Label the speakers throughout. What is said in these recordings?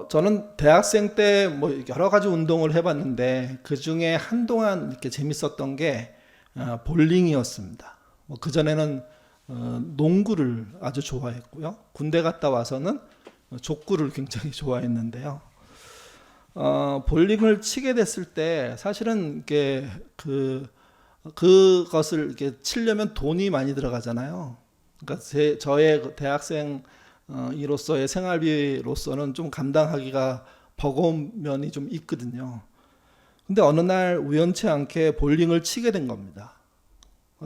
Speaker 1: 저는 대학생 때 뭐 여러 가지 운동을 해봤는데 그 중에 한동안 이렇게 재밌었던 게 볼링이었습니다. 뭐 그전에는 농구를 아주 좋아했고요. 군대 갔다 와서는 족구를 굉장히 좋아했는데요. 볼링을 치게 됐을 때 사실은 이게 그것을 이렇게 치려면 돈이 많이 들어가잖아요. 그러니까 저의 그 대학생 이로서의 생활비로서는 좀 감당하기가 버거운 면이 좀 있거든요. 근데 어느 날 우연치 않게 볼링을 치게 된 겁니다.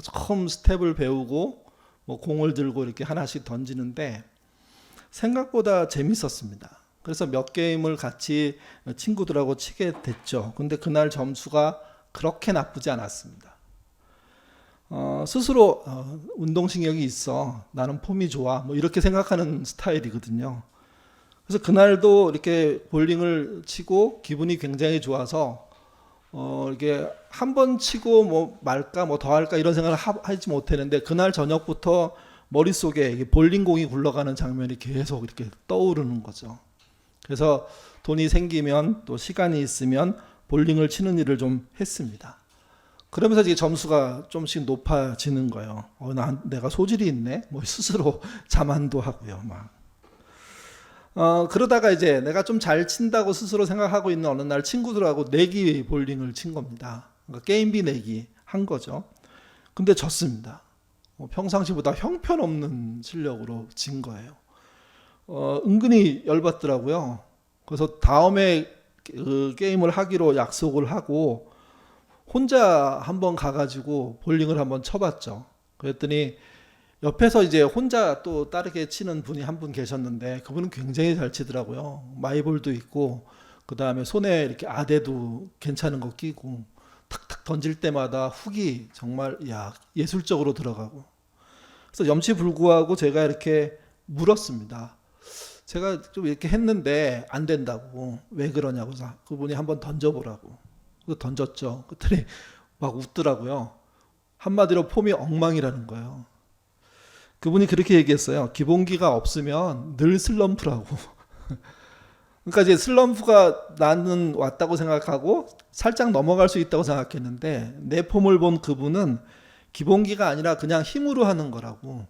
Speaker 1: 처음 스텝을 배우고 뭐 공을 들고 이렇게 하나씩 던지는데 생각보다 재밌었습니다. 그래서 몇 게임을 같이 친구들하고 치게 됐죠. 근데 그날 점수가 그렇게 나쁘지 않았습니다. 스스로 운동신경이 있어. 나는 폼이 좋아. 뭐 이렇게 생각하는 스타일이거든요. 그래서 그날도 이렇게 볼링을 치고 기분이 굉장히 좋아서 이게 한 번 치고 뭐 말까 뭐 더 할까 이런 생각을 하지 못했는데 그날 저녁부터 머릿속에 이게 볼링공이 굴러가는 장면이 계속 이렇게 떠오르는 거죠. 그래서 돈이 생기면 또 시간이 있으면 볼링을 치는 일을 좀 했습니다. 그러면서 이제 점수가 좀씩 높아지는 거예요. 내가 소질이 있네. 뭐 스스로 자만도 하고요. 막. 그러다가 이제 내가 좀 잘 친다고 스스로 생각하고 있는 어느 날 친구들하고 내기 볼링을 친 겁니다. 그러니까 게임비 내기 한 거죠. 근데 졌습니다. 평상시보다 형편없는 실력으로 진 거예요. 은근히 열받더라고요. 그래서 다음에 그 게임을 하기로 약속을 하고 혼자 한번 가가지고 볼링을 한번 쳐봤죠. 그랬더니 옆에서 이제 혼자 또 다르게 치는 분이 한 분 계셨는데 그분은 굉장히 잘 치더라고요. 마이볼도 있고 그 다음에 손에 이렇게 아대도 괜찮은 거 끼고 탁탁 던질 때마다 훅이 정말 예술적으로 들어가고 그래서 염치불구하고 제가 이렇게 물었습니다. 제가 좀 이렇게 했는데 안 된다고 왜 그러냐고 그분이 한번 던져보라고 그래서 던졌죠. 그랬더니 막 웃더라고요. 한마디로 폼이 엉망이라는 거예요. 그분이 그렇게 얘기했어요. 기본기가 없으면 늘 슬럼프라고. 그러니까 이제 슬럼프가 나는 왔다고 생각하고 살짝 넘어갈 수 있다고 생각했는데 내 폼을 본 그분은 기본기가 아니라 그냥 힘으로 하는 거라고.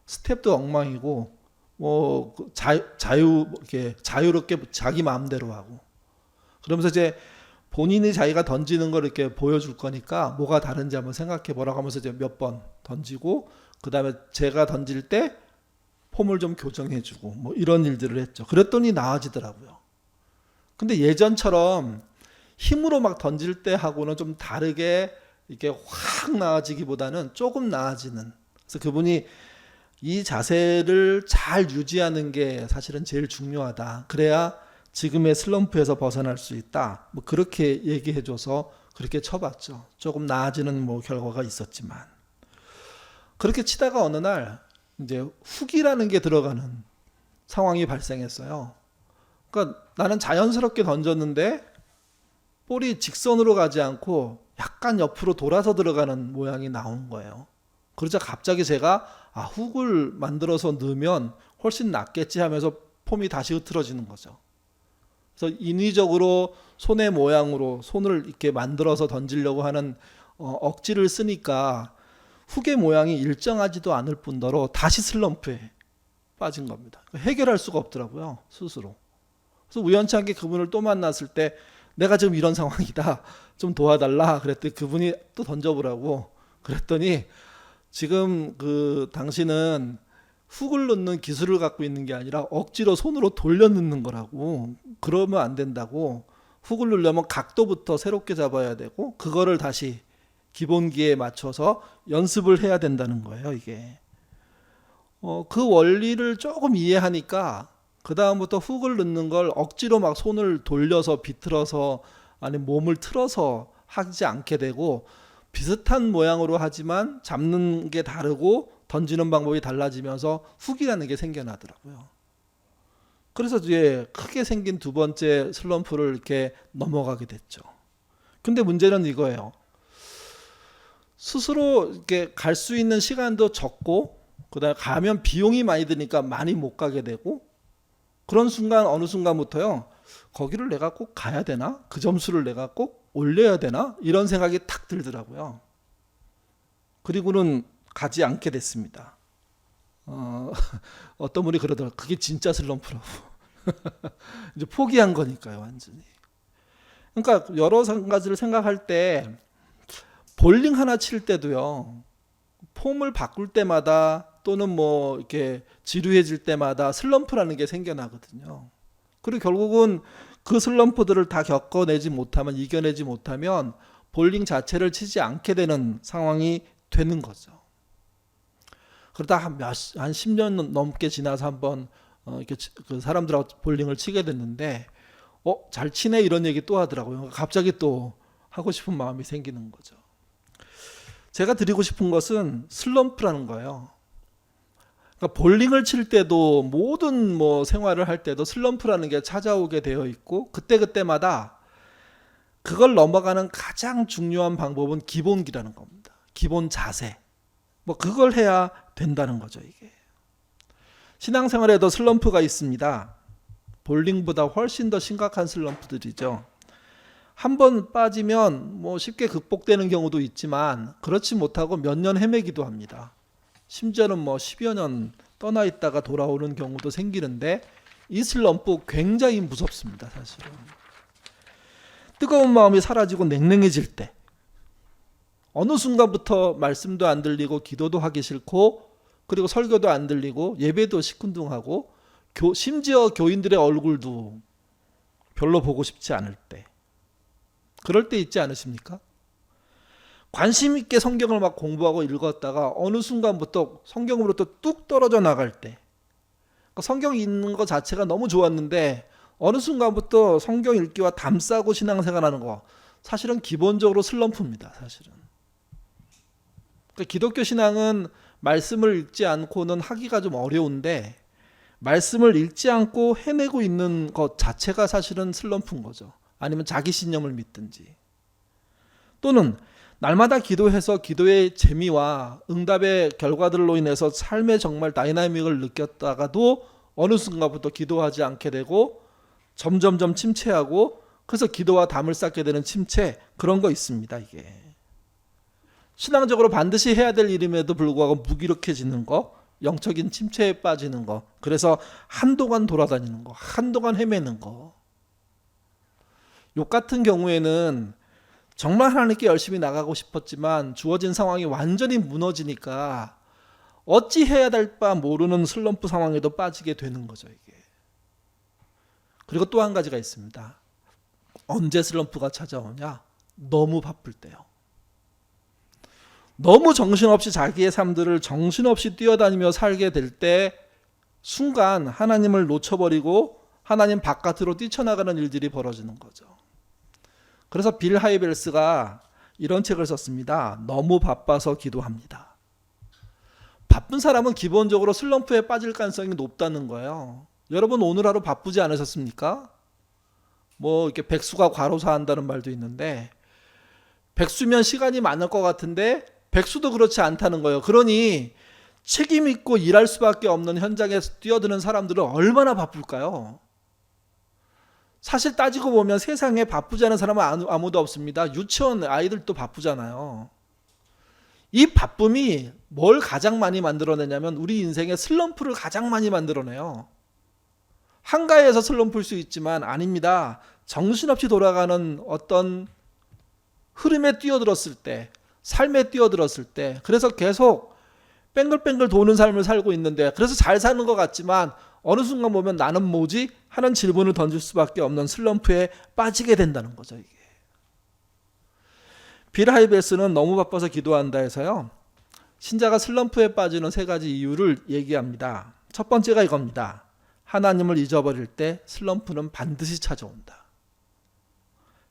Speaker 1: 스텝도 엉망이고 뭐 이렇게 자유롭게 자기 마음대로 하고. 그러면서 이제 본인이 자기가 던지는 걸 이렇게 보여줄 거니까 뭐가 다른지 한번 생각해 보라고 하면서 이제 몇 번 던지고 그 다음에 제가 던질 때 폼을 좀 교정해주고 뭐 이런 일들을 했죠. 그랬더니 나아지더라고요. 근데 예전처럼 힘으로 막 던질 때 하고는 좀 다르게 이렇게 확 나아지기보다는 조금 나아지는. 그래서 그분이 이 자세를 잘 유지하는 게 사실은 제일 중요하다. 그래야 지금의 슬럼프에서 벗어날 수 있다. 뭐 그렇게 얘기해줘서 그렇게 쳐봤죠. 조금 나아지는 뭐 결과가 있었지만 그렇게 치다가 어느 날 이제 훅이라는 게 들어가는 상황이 발생했어요. 그러니까 나는 자연스럽게 던졌는데 볼이 직선으로 가지 않고 약간 옆으로 돌아서 들어가는 모양이 나온 거예요. 그러자 갑자기 제가 훅을 만들어서 넣으면 훨씬 낫겠지 하면서 폼이 다시 흐트러지는 거죠. 그래서 인위적으로 손의 모양으로 손을 이렇게 만들어서 던지려고 하는 억지를 쓰니까 훅의 모양이 일정하지도 않을 뿐더러 다시 슬럼프에 빠진 겁니다. 해결할 수가 없더라고요, 스스로. 그래서 우연찮게 그분을 또 만났을 때 내가 지금 이런 상황이다. 좀 도와달라. 그랬더니 그분이 또 던져보라고. 그랬더니 지금 당신은 훅을 넣는 기술을 갖고 있는 게 아니라 억지로 손으로 돌려 넣는 거라고. 그러면 안 된다고. 훅을 넣으려면 각도부터 새롭게 잡아야 되고 그거를 다시 기본기에 맞춰서 연습을 해야 된다는 거예요, 이게. 그 원리를 조금 이해하니까 그 다음부터 훅을 넣는 걸 억지로 막 손을 돌려서 비틀어서 아니 몸을 틀어서 하지 않게 되고 비슷한 모양으로 하지만 잡는 게 다르고 던지는 방법이 달라지면서 훅이라는 게 생겨나더라고요. 그래서 이제 크게 생긴 두 번째 슬럼프를 이렇게 넘어가게 됐죠. 근데 문제는 이거예요. 스스로 이렇게 갈 수 있는 시간도 적고 그다음에 가면 비용이 많이 드니까 많이 못 가게 되고 그런 순간 어느 순간부터요. 거기를 내가 꼭 가야 되나? 그 점수를 내가 꼭 올려야 되나? 이런 생각이 탁 들더라고요. 그리고는 가지 않게 됐습니다. 어떤 분이 그러더라고요. 그게 진짜 슬럼프라고. 이제 포기한 거니까요, 완전히. 그러니까 여러 가지를 생각할 때 볼링 하나 칠 때도요. 폼을 바꿀 때마다 또는 뭐 이렇게 지루해질 때마다 슬럼프라는 게 생겨나거든요. 그리고 결국은 그 슬럼프들을 다 겪어내지 못하면, 이겨내지 못하면 볼링 자체를 치지 않게 되는 상황이 되는 거죠. 그러다 한 10년 넘게 지나서 한번 이렇게 그 사람들하고 볼링을 치게 됐는데, 잘 치네 이런 얘기 또 하더라고요. 갑자기 또 하고 싶은 마음이 생기는 거죠. 제가 드리고 싶은 것은 슬럼프라는 거예요. 그러니까 볼링을 칠 때도 모든 뭐 생활을 할 때도 슬럼프라는 게 찾아오게 되어 있고, 그때그때마다 그걸 넘어가는 가장 중요한 방법은 기본기라는 겁니다. 기본 자세. 뭐 그걸 해야 된다는 거죠, 이게. 신앙생활에도 슬럼프가 있습니다. 볼링보다 훨씬 더 심각한 슬럼프들이죠. 한 번 빠지면 뭐 쉽게 극복되는 경우도 있지만 그렇지 못하고 몇 년 헤매기도 합니다. 심지어는 뭐 10여 년 떠나 있다가 돌아오는 경우도 생기는데, 이 슬럼프 굉장히 무섭습니다, 사실은. 뜨거운 마음이 사라지고 냉랭해질 때, 어느 순간부터 말씀도 안 들리고 기도도 하기 싫고, 그리고 설교도 안 들리고 예배도 시큰둥하고, 심지어 교인들의 얼굴도 별로 보고 싶지 않을 때, 그럴 때 있지 않으십니까? 관심 있게 성경을 막 공부하고 읽었다가 어느 순간부터 성경으로부터 뚝 떨어져 나갈 때, 그러니까 성경 읽는 것 자체가 너무 좋았는데 어느 순간부터 성경 읽기와 담싸고 신앙생활하는 거, 사실은 기본적으로 슬럼프입니다, 사실은. 그러니까 기독교 신앙은 말씀을 읽지 않고는 하기가 좀 어려운데, 말씀을 읽지 않고 해내고 있는 것 자체가 사실은 슬럼프인 거죠. 아니면 자기 신념을 믿든지, 또는 날마다 기도해서 기도의 재미와 응답의 결과들로 인해서 삶에 정말 다이나믹을 느꼈다가도 어느 순간부터 기도하지 않게 되고 점점점 침체하고, 그래서 기도와 담을 쌓게 되는 침체, 그런 거 있습니다. 이게 신앙적으로 반드시 해야 될 일임에도 불구하고 무기력해지는 거, 영적인 침체에 빠지는 거, 그래서 한동안 돌아다니는 거, 한동안 헤매는 거. 욕 같은 경우에는 정말 하나님께 열심히 나가고 싶었지만 주어진 상황이 완전히 무너지니까 어찌 해야 될 바 모르는 슬럼프 상황에도 빠지게 되는 거죠, 이게. 그리고 또 한 가지가 있습니다. 언제 슬럼프가 찾아오냐? 너무 바쁠 때요. 너무 정신없이 자기의 삶들을 정신없이 뛰어다니며 살게 될 때 순간 하나님을 놓쳐버리고 하나님 바깥으로 뛰쳐나가는 일들이 벌어지는 거죠. 그래서 빌 하이벨스가 이런 책을 썼습니다. 너무 바빠서 기도합니다. 바쁜 사람은 기본적으로 슬럼프에 빠질 가능성이 높다는 거예요. 여러분 오늘 하루 바쁘지 않으셨습니까? 뭐 이렇게 백수가 과로사 한다는 말도 있는데, 백수면 시간이 많을 것 같은데 백수도 그렇지 않다는 거예요. 그러니 책임 있고 일할 수밖에 없는 현장에 뛰어드는 사람들은 얼마나 바쁠까요? 사실 따지고 보면 세상에 바쁘지 않은 사람은 아무도 없습니다. 유치원 아이들도 바쁘잖아요. 이 바쁨이 뭘 가장 많이 만들어내냐면 우리 인생의 슬럼프를 가장 많이 만들어내요. 한가해서 슬럼프일 수 있지만 아닙니다. 정신없이 돌아가는 어떤 흐름에 뛰어들었을 때, 삶에 뛰어들었을 때, 그래서 계속 뱅글뱅글 도는 삶을 살고 있는데, 그래서 잘 사는 것 같지만 어느 순간 보면 나는 뭐지? 하는 질문을 던질 수밖에 없는 슬럼프에 빠지게 된다는 거죠, 이게. 빌 하이벨스는 너무 바빠서 기도한다 해서요, 신자가 슬럼프에 빠지는 3가지 이유를 얘기합니다. 첫 번째가 이겁니다. 하나님을 잊어버릴 때 슬럼프는 반드시 찾아온다.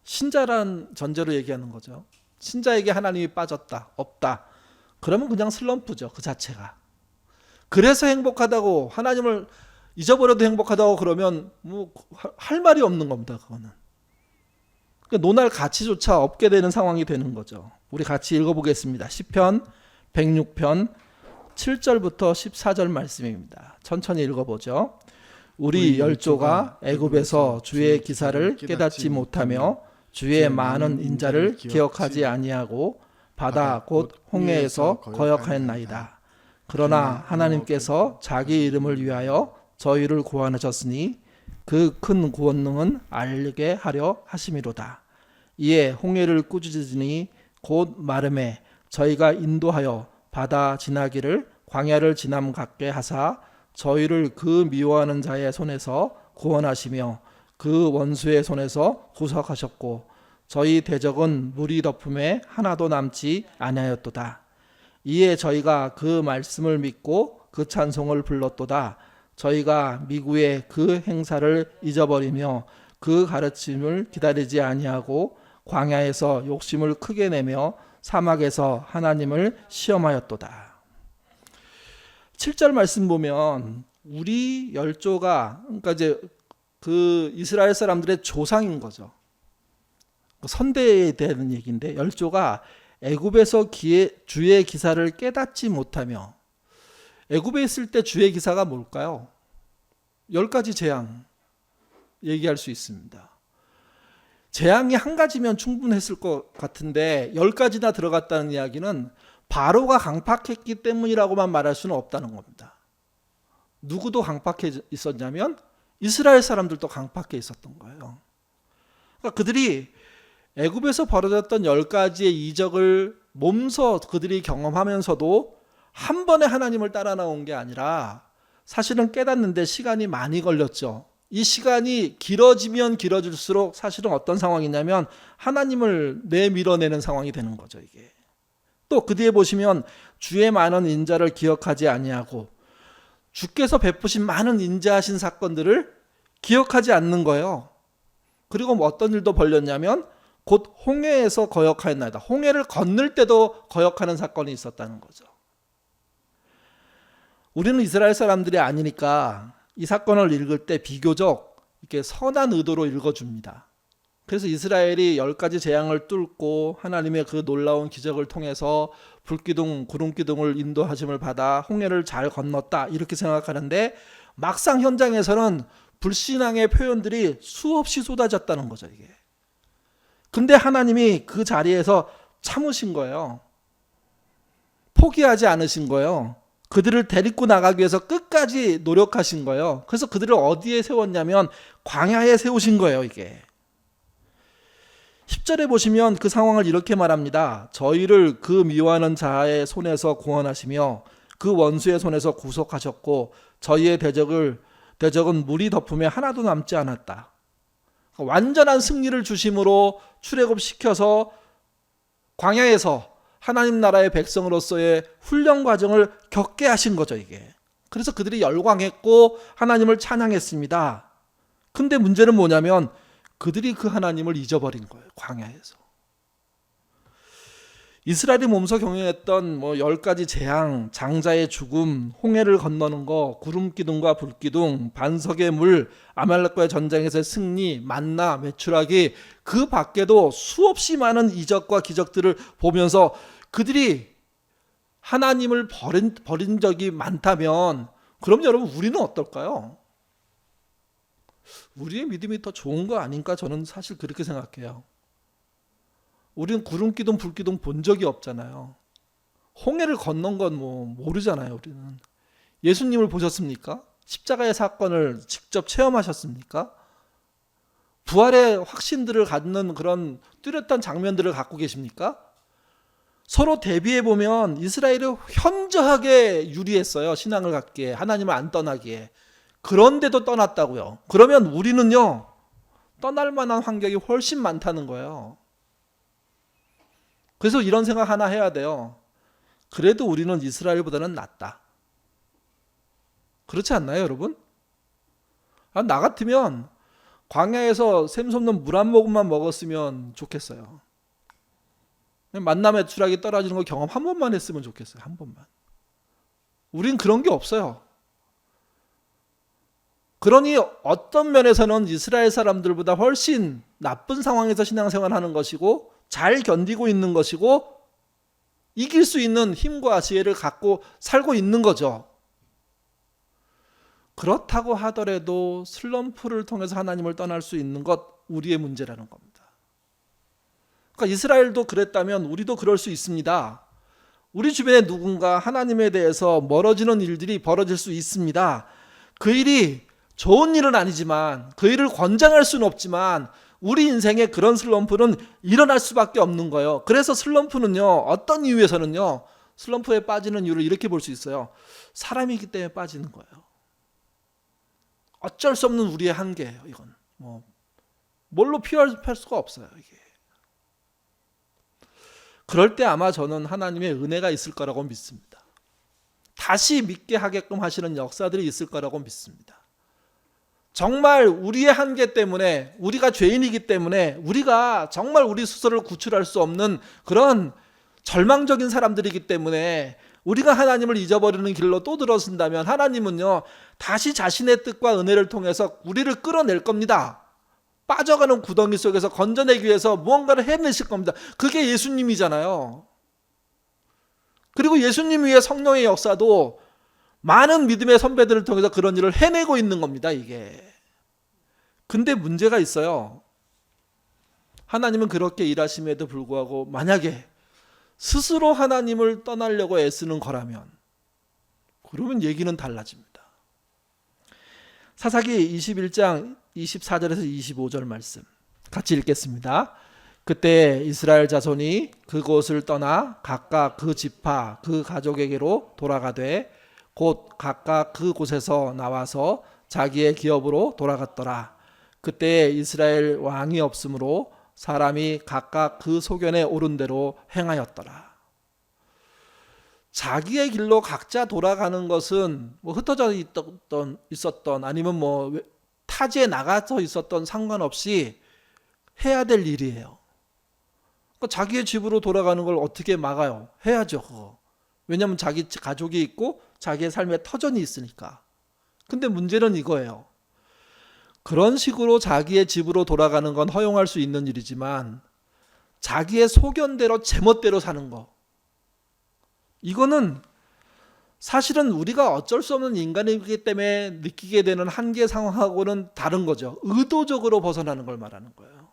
Speaker 1: 신자란 전제로 얘기하는 거죠. 신자에게 하나님이 빠졌다, 없다, 그러면 그냥 슬럼프죠, 그 자체가. 그래서 행복하다고, 하나님을 잊어버려도 행복하다고 그러면 뭐 할 말이 없는 겁니다, 그거는. 그러니까 논할 가치조차 없게 되는 상황이 되는 거죠. 우리 같이 읽어보겠습니다. 시편 106편 7절부터 14절 말씀입니다. 천천히 읽어보죠. 우리 열조가 애굽에서 주의 기사를 깨닫지 못하며 주의 많은 인자를 기억하지 아니하고 바다 곧 홍해에서 거역하였나이다. 그러나 하나님께서 자기 이름을 위하여 저희를 구원하셨으니 그 큰 구원능은 알게 하려 하심이로다. 이에 홍해를 꾸짖으니 곧 마름에 저희가 인도하여 바다 지나기를 광야를 지남 같게 하사 저희를 그 미워하는 자의 손에서 구원하시며 그 원수의 손에서 구속하셨고 저희 대적은 물이 덮음에 하나도 남지 아니하였도다. 이에 저희가 그 말씀을 믿고 그 찬송을 불렀도다. 저희가 미구의 그 행사를 잊어버리며 그 가르침을 기다리지 아니하고 광야에서 욕심을 크게 내며 사막에서 하나님을 시험하였도다. 7절 말씀 보면 우리 열조가 그러니까 이제 그 이스라엘 사람들의 조상인 거죠. 선대에 대한 얘기인데 열조가 애굽에서 주의 기사를 깨닫지 못하며 애굽에 있을 때 주의 기사가 뭘까요? 10가지 재앙 얘기할 수 있습니다. 재앙이 한 가지면 충분했을 것 같은데 10가지나 들어갔다는 이야기는 바로가 강팍했기 때문이라고만 말할 수는 없다는 겁니다. 누구도 강팍해 있었냐면 이스라엘 사람들도 강팍해 있었던 거예요. 그러니까 그들이 애굽에서 벌어졌던 10가지의 이적을 몸소 그들이 경험하면서도 한 번에 하나님을 따라 나온 게 아니라 사실은 깨닫는데 시간이 많이 걸렸죠. 이 시간이 길어지면 길어질수록 사실은 어떤 상황이냐면 하나님을 내밀어내는 상황이 되는 거죠. 이게 또 그 뒤에 보시면 주의 많은 인자를 기억하지 아니하고 주께서 베푸신 많은 인자하신 사건들을 기억하지 않는 거예요. 그리고 뭐 어떤 일도 벌렸냐면 곧 홍해에서 거역하였나이다. 홍해를 건널 때도 거역하는 사건이 있었다는 거죠. 우리는 이스라엘 사람들이 아니니까 이 사건을 읽을 때 비교적 이렇게 선한 의도로 읽어줍니다. 그래서 이스라엘이 10가지 재앙을 뚫고 하나님의 그 놀라운 기적을 통해서 불기둥, 구름기둥을 인도하심을 받아 홍해를 잘 건넜다 이렇게 생각하는데 막상 현장에서는 불신앙의 표현들이 수없이 쏟아졌다는 거죠. 이게. 근데 하나님이 그 자리에서 참으신 거예요. 포기하지 않으신 거예요. 그들을 데리고 나가기 위해서 끝까지 노력하신 거예요. 그래서 그들을 어디에 세웠냐면 광야에 세우신 거예요. 이게 10절에 보시면 그 상황을 이렇게 말합니다. 저희를 그 미워하는 자의 손에서 구원하시며 그 원수의 손에서 구속하셨고 저희의 대적은 물이 덮음에 하나도 남지 않았다. 완전한 승리를 주심으로 출애굽시켜서 광야에서 하나님 나라의 백성으로서의 훈련 과정을 겪게 하신 거죠. 이게. 그래서 그들이 열광했고 하나님을 찬양했습니다. 근데 문제는 뭐냐면 그들이 그 하나님을 잊어버린 거예요. 광야에서. 이스라엘이 몸소 경영했던 10가지 재앙, 장자의 죽음, 홍해를 건너는 거, 구름기둥과 불기둥, 반석의 물, 아말렉과의 전쟁에서의 승리, 만나, 메추라기, 그 밖에도 수없이 많은 이적과 기적들을 보면서 그들이 하나님을 버린 적이 많다면 그럼 여러분 우리는 어떨까요? 우리의 믿음이 더 좋은 거 아닌가 저는 사실 그렇게 생각해요. 우리는 구름기둥 불기둥 본 적이 없잖아요. 홍해를 건넌 건 모르잖아요. 우리는 예수님을 보셨습니까? 십자가의 사건을 직접 체험하셨습니까? 부활의 확신들을 갖는 그런 뚜렷한 장면들을 갖고 계십니까? 서로 대비해 보면 이스라엘이 현저하게 유리했어요. 신앙을 갖기에, 하나님을 안 떠나기에. 그런데도 떠났다고요. 그러면 우리는요, 떠날 만한 환경이 훨씬 많다는 거예요. 그래서 이런 생각 하나 해야 돼요. 그래도 우리는 이스라엘보다는 낫다. 그렇지 않나요, 여러분? 나 같으면 광야에서 샘솟는 물 한 모금만 먹었으면 좋겠어요. 만남의 추락이 떨어지는 거 경험 한 번만 했으면 좋겠어요. 한 번만. 우린 그런 게 없어요. 그러니 어떤 면에서는 이스라엘 사람들보다 훨씬 나쁜 상황에서 신앙생활하는 것이고 잘 견디고 있는 것이고 이길 수 있는 힘과 지혜를 갖고 살고 있는 거죠. 그렇다고 하더라도 슬럼프를 통해서 하나님을 떠날 수 있는 것 우리의 문제라는 겁니다. 그러니까 이스라엘도 그랬다면 우리도 그럴 수 있습니다. 우리 주변에 누군가 하나님에 대해서 멀어지는 일들이 벌어질 수 있습니다. 그 일이 좋은 일은 아니지만, 그 일을 권장할 수는 없지만 우리 인생에 그런 슬럼프는 일어날 수밖에 없는 거예요. 그래서 슬럼프는요, 어떤 이유에서는요, 슬럼프에 빠지는 이유를 이렇게 볼 수 있어요. 사람이기 때문에 빠지는 거예요. 어쩔 수 없는 우리의 한계예요. 이건 뭘로 피할 수가 없어요. 이게. 그럴 때 아마 저는 하나님의 은혜가 있을 거라고 믿습니다. 다시 믿게 하게끔 하시는 역사들이 있을 거라고 믿습니다. 정말 우리의 한계 때문에, 우리가 죄인이기 때문에, 우리가 정말 우리 스스로를 구출할 수 없는 그런 절망적인 사람들이기 때문에 우리가 하나님을 잊어버리는 길로 또 들어선다면 하나님은요, 다시 자신의 뜻과 은혜를 통해서 우리를 끌어낼 겁니다. 빠져가는 구덩이 속에서 건져내기 위해서 무언가를 해내실 겁니다. 그게 예수님이잖아요. 그리고 예수님 위에 성령의 역사도 많은 믿음의 선배들을 통해서 그런 일을 해내고 있는 겁니다. 이게. 근데 문제가 있어요. 하나님은 그렇게 일하심에도 불구하고 만약에 스스로 하나님을 떠나려고 애쓰는 거라면, 그러면 얘기는 달라집니다. 사사기 21장 24절에서 25절 말씀 같이 읽겠습니다. 그때 이스라엘 자손이 그곳을 떠나 각각 그 지파 그 가족에게로 돌아가되 곧 각각 그곳에서 나와서 자기의 기업으로 돌아갔더라. 그때 이스라엘 왕이 없으므로 사람이 각각 그 소견에 오른 대로 행하였더라. 자기의 길로 각자 돌아가는 것은 흩어져 있었던 아니면 타지에 나가서 있었던 상관없이 해야 될 일이에요. 그러니까 자기의 집으로 돌아가는 걸 어떻게 막아요? 해야죠, 그거. 왜냐하면 자기 가족이 있고 자기의 삶에 터전이 있으니까. 근데 문제는 이거예요. 그런 식으로 자기의 집으로 돌아가는 건 허용할 수 있는 일이지만 자기의 소견대로 제멋대로 사는 거, 이거는 사실은 우리가 어쩔 수 없는 인간이기 때문에 느끼게 되는 한계 상황하고는 다른 거죠. 의도적으로 벗어나는 걸 말하는 거예요.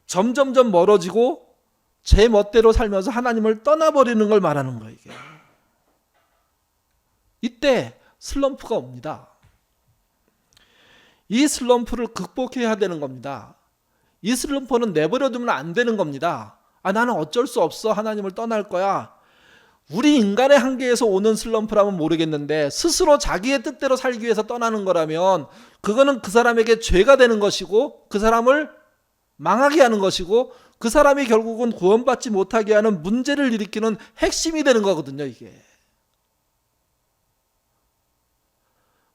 Speaker 1: 점점점 멀어지고 제 멋대로 살면서 하나님을 떠나버리는 걸 말하는 거예요. 이게. 이때 슬럼프가 옵니다. 이 슬럼프를 극복해야 되는 겁니다. 이 슬럼프는 내버려두면 안 되는 겁니다. 나는 어쩔 수 없어. 하나님을 떠날 거야. 우리 인간의 한계에서 오는 슬럼프라면 모르겠는데 스스로 자기의 뜻대로 살기 위해서 떠나는 거라면 그거는 그 사람에게 죄가 되는 것이고 그 사람을 망하게 하는 것이고 그 사람이 결국은 구원받지 못하게 하는 문제를 일으키는 핵심이 되는 거거든요. 이게.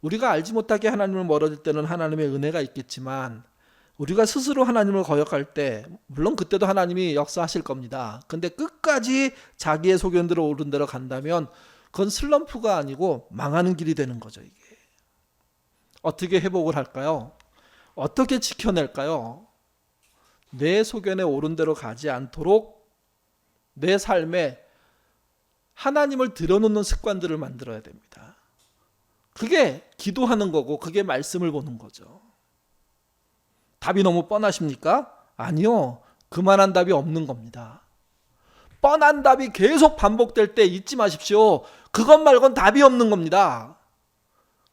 Speaker 1: 우리가 알지 못하게 하나님을 멀어질 때는 하나님의 은혜가 있겠지만 우리가 스스로 하나님을 거역할 때 물론 그때도 하나님이 역사하실 겁니다. 근데 끝까지 자기의 소견대로 오른 대로 간다면 그건 슬럼프가 아니고 망하는 길이 되는 거죠. 이게. 어떻게 회복을 할까요? 어떻게 지켜낼까요? 내 소견에 오른 대로 가지 않도록 내 삶에 하나님을 들여놓는 습관들을 만들어야 됩니다. 그게 기도하는 거고 그게 말씀을 보는 거죠. 답이 너무 뻔하십니까? 아니요. 그만한 답이 없는 겁니다. 뻔한 답이 계속 반복될 때 잊지 마십시오. 그것 말고는 답이 없는 겁니다.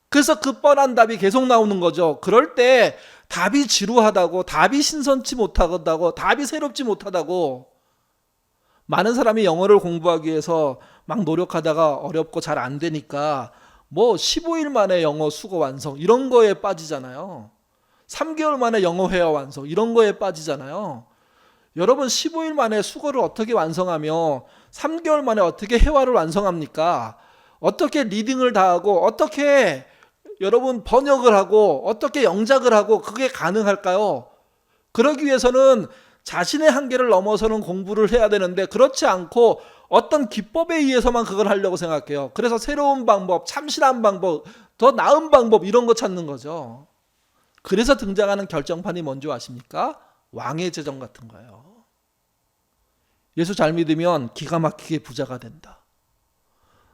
Speaker 1: 그래서 그 뻔한 답이 계속 나오는 거죠. 그럴 때 답이 지루하다고, 답이 신선치 못하다고, 답이 새롭지 못하다고, 많은 사람이 영어를 공부하기 위해서 막 노력하다가 어렵고 잘 안 되니까 15일 만에 영어 수거 완성 이런 거에 빠지잖아요. 3개월 만에 영어 회화 완성 이런 거에 빠지잖아요. 여러분 15일 만에 수거를 어떻게 완성하며 3개월 만에 어떻게 회화를 완성합니까? 어떻게 리딩을 다 하고 어떻게 여러분 번역을 하고 어떻게 영작을 하고 그게 가능할까요? 그러기 위해서는 자신의 한계를 넘어서는 공부를 해야 되는데 그렇지 않고 어떤 기법에 의해서만 그걸 하려고 생각해요. 그래서 새로운 방법, 참신한 방법, 더 나은 방법 이런 거 찾는 거죠. 그래서 등장하는 결정판이 뭔지 아십니까? 왕의 제정 같은 거예요. 예수 잘 믿으면 기가 막히게 부자가 된다.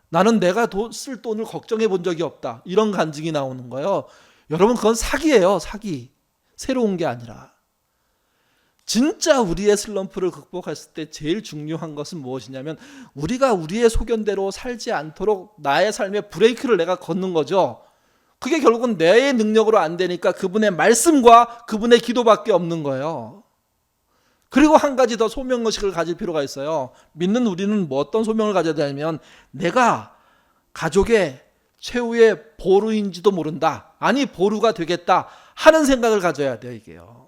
Speaker 1: 나는 내가 쓸 돈을 걱정해 본 적이 없다. 이런 간증이 나오는 거예요. 여러분, 그건 사기예요. 사기. 새로운 게 아니라. 진짜 우리의 슬럼프를 극복했을 때 제일 중요한 것은 무엇이냐면 우리가 우리의 소견대로 살지 않도록 나의 삶에 브레이크를 내가 걷는 거죠. 그게 결국은 내 능력으로 안 되니까 그분의 말씀과 그분의 기도밖에 없는 거예요. 그리고 한 가지 더 소명의식을 가질 필요가 있어요. 믿는 우리는 뭐 어떤 소명을 가져야 되냐면 내가 가족의 최후의 보루인지도 모른다. 아니 보루가 되겠다 하는 생각을 가져야 돼요. 이게요.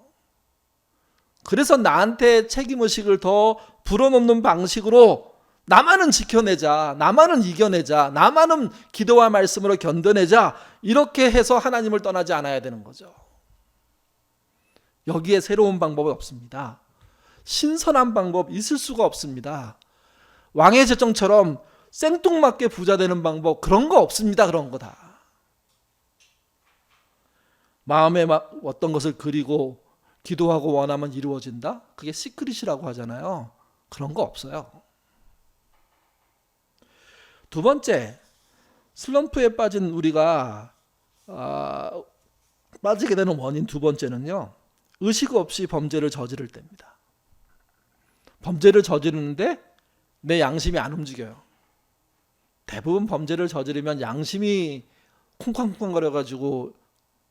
Speaker 1: 그래서 나한테 책임의식을 더 불어넣는 방식으로 나만은 지켜내자, 나만은 이겨내자, 나만은 기도와 말씀으로 견뎌내자, 이렇게 해서 하나님을 떠나지 않아야 되는 거죠. 여기에 새로운 방법은 없습니다. 신선한 방법 있을 수가 없습니다. 왕의 제정처럼 생뚱맞게 부자 되는 방법, 그런 거 없습니다. 그런 거 다. 마음에 어떤 것을 그리고 기도하고 원하면 이루어진다? 그게 시크릿이라고 하잖아요. 그런 거 없어요. 두 번째, 슬럼프에 빠진 우리가 빠지게 되는 원인 두 번째는요, 의식 없이 범죄를 저지를 때입니다. 범죄를 저지르는데 내 양심이 안 움직여요. 대부분 범죄를 저지르면 양심이 쿵쾅쿵쾅거려가지고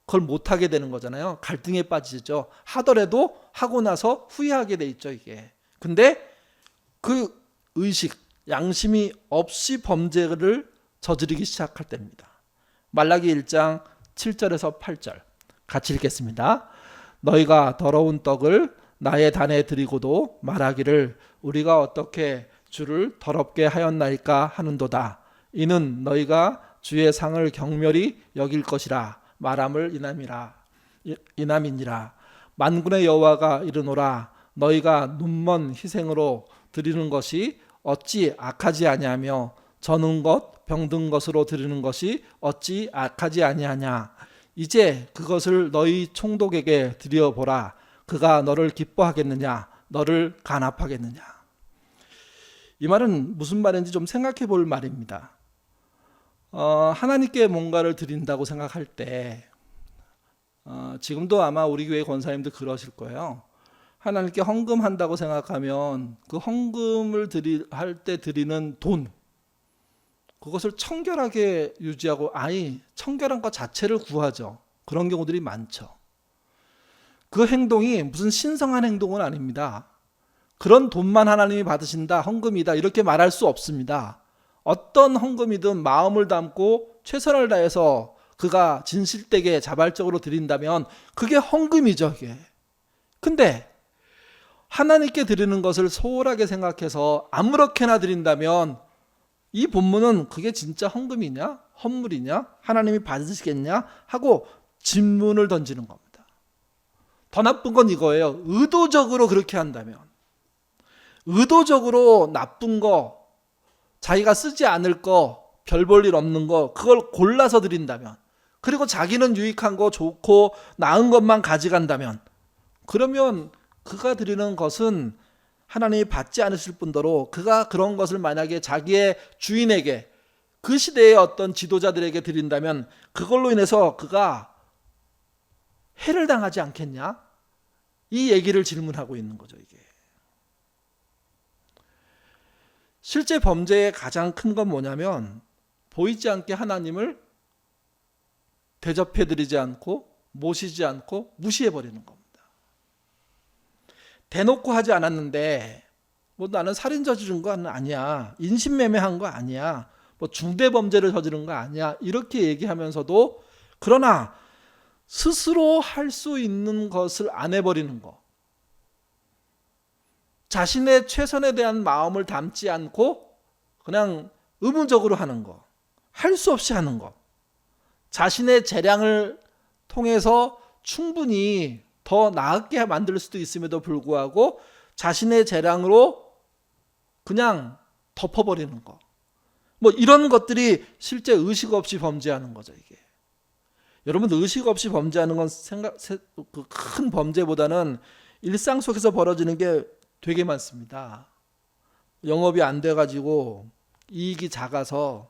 Speaker 1: 그걸 못하게 되는 거잖아요. 갈등에 빠지죠. 하더라도 하고 나서 후회하게 돼 있죠, 이게. 근데 그 의식, 양심이 없이 범죄를 저지르기 시작할 때입니다. 말라기 1장 7절에서 8절 같이 읽겠습니다. 너희가 더러운 떡을 나의 단에 드리고도 말하기를 우리가 어떻게 주를 더럽게 하였나이까 하는도다. 이는 너희가 주의 상을 경멸히 여길 것이라 말함을 이남이니라. 만군의 여호와가 이르노라. 너희가 눈먼 희생으로 드리는 것이 어찌 악하지 아니하며 저는 것 병든 것으로 드리는 것이 어찌 악하지 아니하냐. 이제 그것을 너희 총독에게 드려보라. 그가 너를 기뻐하겠느냐 너를 간합하겠느냐. 이 말은 무슨 말인지 좀 생각해 볼 말입니다. 하나님께 뭔가를 드린다고 생각할 때 지금도 아마 우리 교회 권사님들 그러실 거예요. 하나님께 헌금한다고 생각하면 그 헌금을 할 때 드리는 돈, 그것을 청결하게 유지하고 아니 청결한 것 자체를 구하죠. 그런 경우들이 많죠. 그 행동이 무슨 신성한 행동은 아닙니다. 그런 돈만 하나님이 받으신다, 헌금이다 이렇게 말할 수 없습니다. 어떤 헌금이든 마음을 담고 최선을 다해서 그가 진실되게 자발적으로 드린다면 그게 헌금이죠. 이게. 근데 하나님께 드리는 것을 소홀하게 생각해서 아무렇게나 드린다면 이 본문은 그게 진짜 헌금이냐 헌물이냐 하나님이 받으시겠냐 하고 질문을 던지는 겁니다. 더 나쁜 건 이거예요. 의도적으로 그렇게 한다면, 의도적으로 나쁜 거, 자기가 쓰지 않을 거, 별 볼 일 없는 거 그걸 골라서 드린다면, 그리고 자기는 유익한 거 좋고 나은 것만 가져간다면, 그러면 그가 드리는 것은 하나님이 받지 않으실 뿐더러 그가 그런 것을 만약에 자기의 주인에게, 그 시대의 어떤 지도자들에게 드린다면 그걸로 인해서 그가 해를 당하지 않겠냐? 이 얘기를 질문하고 있는 거죠. 이게 실제 범죄의 가장 큰 건 뭐냐면 보이지 않게 하나님을 대접해드리지 않고 모시지 않고 무시해버리는 겁니다. 대놓고 하지 않았는데 뭐 나는 살인 저지른 거 아니야, 인신매매한 거 아니야, 뭐 중대범죄를 저지른 거 아니야 이렇게 얘기하면서도 그러나 스스로 할 수 있는 것을 안 해버리는 거, 자신의 최선에 대한 마음을 담지 않고 그냥 의무적으로 하는 거, 할 수 없이 하는 거, 자신의 재량을 통해서 충분히 더 나았게 만들 수도 있음에도 불구하고 자신의 재량으로 그냥 덮어버리는 거, 뭐 이런 것들이 실제 의식 없이 범죄하는 거죠. 이게 여러분, 의식 없이 범죄하는 건 그 큰 범죄보다는 일상 속에서 벌어지는 게 되게 많습니다. 영업이 안 돼가지고 이익이 작아서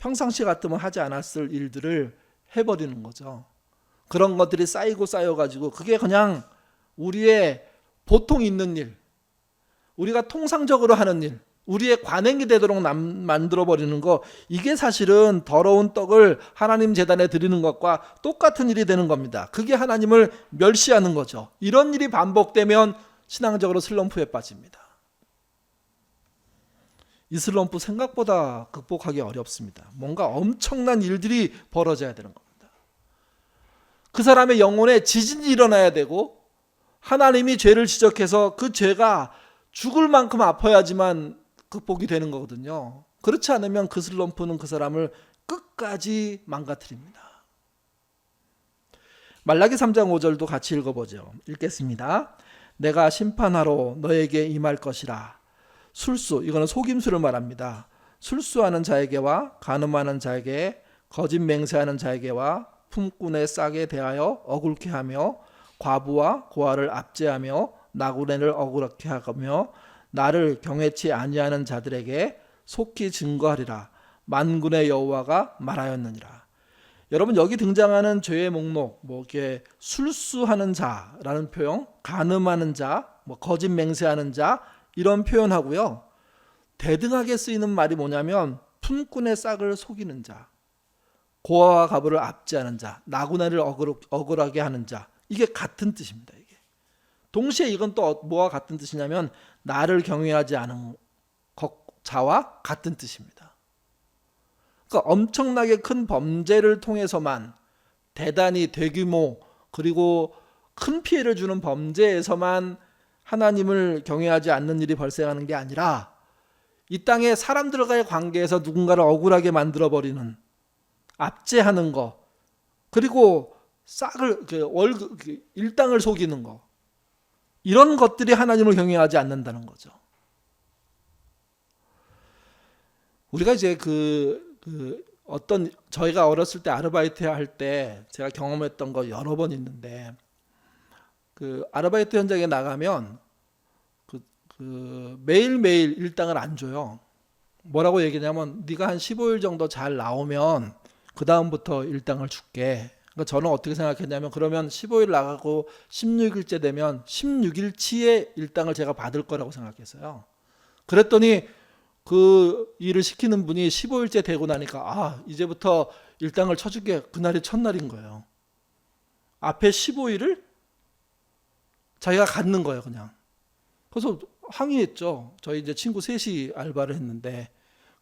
Speaker 1: 평상시 같으면 하지 않았을 일들을 해버리는 거죠. 그런 것들이 쌓이고 쌓여가지고 그게 그냥 우리의 보통 있는 일, 우리가 통상적으로 하는 일, 우리의 관행이 되도록 만들어버리는 거, 이게 사실은 더러운 떡을 하나님 제단에 드리는 것과 똑같은 일이 되는 겁니다. 그게 하나님을 멸시하는 거죠. 이런 일이 반복되면 신앙적으로 슬럼프에 빠집니다. 이 슬럼프 생각보다 극복하기 어렵습니다. 뭔가 엄청난 일들이 벌어져야 되는 겁니다. 그 사람의 영혼에 지진이 일어나야 되고 하나님이 죄를 지적해서 그 죄가 죽을 만큼 아파야지만 극복이 되는 거거든요. 그렇지 않으면 그 슬럼프는 그 사람을 끝까지 망가뜨립니다. 말라기 3장 5절도 같이 읽어보죠. 읽겠습니다. 내가 심판하러 너에게 임할 것이라. 술수, 이거는 속임수를 말합니다. 술수하는 자에게와 간음하는 자에게, 거짓 맹세하는 자에게와 품꾼의 싹에 대하여 억울케 하며 과부와 고아를 압제하며 나그네를 억울하게 하며 나를 경외치 아니하는 자들에게 속히 증거하리라. 만군의 여호와가 말하였느니라. 여러분, 여기 등장하는 죄의 목록, 이렇게 술수하는 자라는 표현, 간음하는 자, 거짓 맹세하는 자, 이런 표현하고요. 대등하게 쓰이는 말이 뭐냐면 품꾼의 싹을 속이는 자, 고아와 과부를 압제하는 자, 나그네를 억울하게 하는 자, 이게 같은 뜻입니다. 이게 동시에 이건 또 뭐와 같은 뜻이냐면 나를 경외하지 않은 자와 같은 뜻입니다. 그러니까 엄청나게 큰 범죄를 통해서만, 대단히 대규모 그리고 큰 피해를 주는 범죄에서만 하나님을 경외하지 않는 일이 발생하는 게 아니라 이 땅에 사람들과의 관계에서 누군가를 억울하게 만들어버리는, 압제하는 거, 그리고 싹을 일당을 속이는 거, 이런 것들이 하나님을 경외하지 않는다는 거죠. 우리가 이제 저희가 어렸을 때 아르바이트 할 때 제가 경험했던 거 여러 번 있는데, 그 아르바이트 현장에 나가면 매일매일 일당을 안 줘요. 뭐라고 얘기냐면 네가 한 15일 정도 잘 나오면 그 다음부터 일당을 줄게. 그러니까 저는 어떻게 생각했냐면, 그러면 15일 나가고 16일째 되면 16일치의 일당을 제가 받을 거라고 생각했어요. 그랬더니 그 일을 시키는 분이 15일째 되고 나니까 이제부터 일당을 쳐줄게. 그날이 첫날인 거예요. 앞에 15일을 자기가 갖는 거예요, 그냥. 그래서 항의했죠. 저희 이제 친구 셋이 알바를 했는데,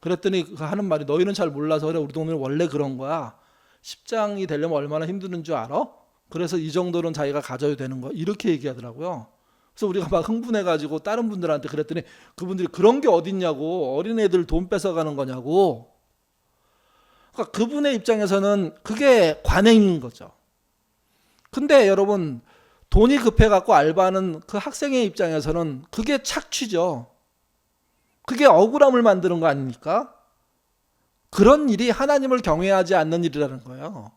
Speaker 1: 그랬더니 하는 말이 너희는 잘 몰라서 그래. 우리 동네는 원래 그런 거야. 십장이 되려면 얼마나 힘드는 줄 알아? 그래서 이 정도는 자기가 가져야 되는 거야. 이렇게 얘기하더라고요. 그래서 우리가 막 흥분해가지고 다른 분들한테 그랬더니 그분들이 그런 게 어딨냐고, 어린애들 돈 뺏어가는 거냐고. 그러니까 그분의 입장에서는 그게 관행인 거죠. 근데 여러분, 돈이 급해갖고 알바하는 그 학생의 입장에서는 그게 착취죠. 그게 억울함을 만드는 거 아닙니까? 그런 일이 하나님을 경외하지 않는 일이라는 거예요.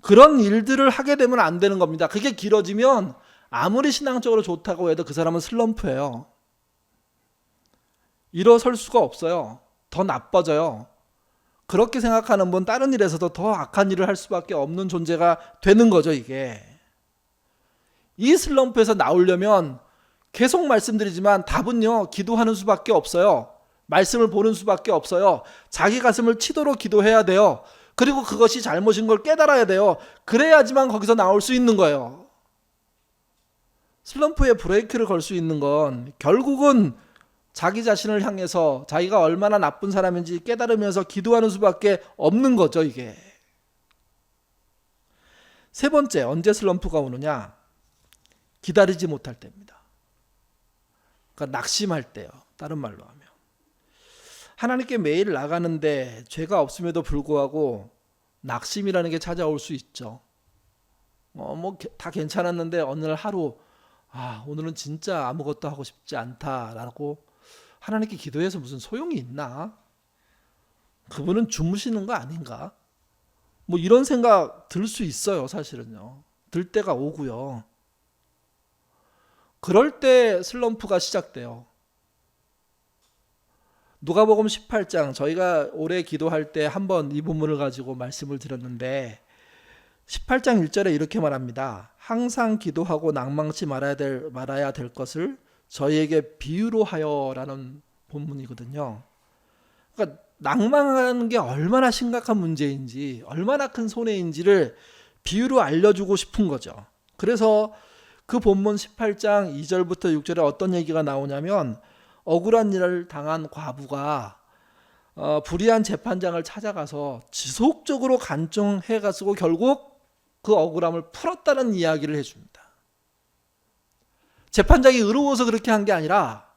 Speaker 1: 그런 일들을 하게 되면 안 되는 겁니다. 그게 길어지면 아무리 신앙적으로 좋다고 해도 그 사람은 슬럼프예요. 일어설 수가 없어요. 더 나빠져요. 그렇게 생각하는 분, 다른 일에서도 더 악한 일을 할 수밖에 없는 존재가 되는 거죠, 이게. 이 슬럼프에서 나오려면 계속 말씀드리지만 답은요, 기도하는 수밖에 없어요. 말씀을 보는 수밖에 없어요. 자기 가슴을 치도록 기도해야 돼요. 그리고 그것이 잘못인 걸 깨달아야 돼요. 그래야지만 거기서 나올 수 있는 거예요. 슬럼프에 브레이크를 걸 수 있는 건 결국은 자기 자신을 향해서 자기가 얼마나 나쁜 사람인지 깨달으면서 기도하는 수밖에 없는 거죠, 이게. 세 번째, 언제 슬럼프가 오느냐? 기다리지 못할 때입니다. 그러니까 낙심할 때요. 다른 말로 하면. 하나님께 매일 나가는데 죄가 없음에도 불구하고 낙심이라는 게 찾아올 수 있죠. 다 괜찮았는데 어느 날 하루, 오늘은 진짜 아무것도 하고 싶지 않다라고 하나님께 기도해서 무슨 소용이 있나? 그분은 주무시는 거 아닌가? 이런 생각 들 수 있어요, 사실은요. 들 때가 오고요. 그럴 때 슬럼프가 시작돼요. 누가복음 18장 저희가 올해 기도할 때 한번 이 부분을 가지고 말씀을 드렸는데 18장 1절에 이렇게 말합니다. 항상 기도하고 낭망치 말아야 될 것을 저희에게 비유로 하여라는 본문이거든요. 그러니까 낭망하는 게 얼마나 심각한 문제인지 얼마나 큰 손해인지를 비유로 알려주고 싶은 거죠. 그래서 그 본문 18장 2절부터 6절에 어떤 얘기가 나오냐면 억울한 일을 당한 과부가 불의한 재판장을 찾아가서 지속적으로 간청해가지고 결국 그 억울함을 풀었다는 이야기를 해줍니다. 재판장이 의로워서 그렇게 한 게 아니라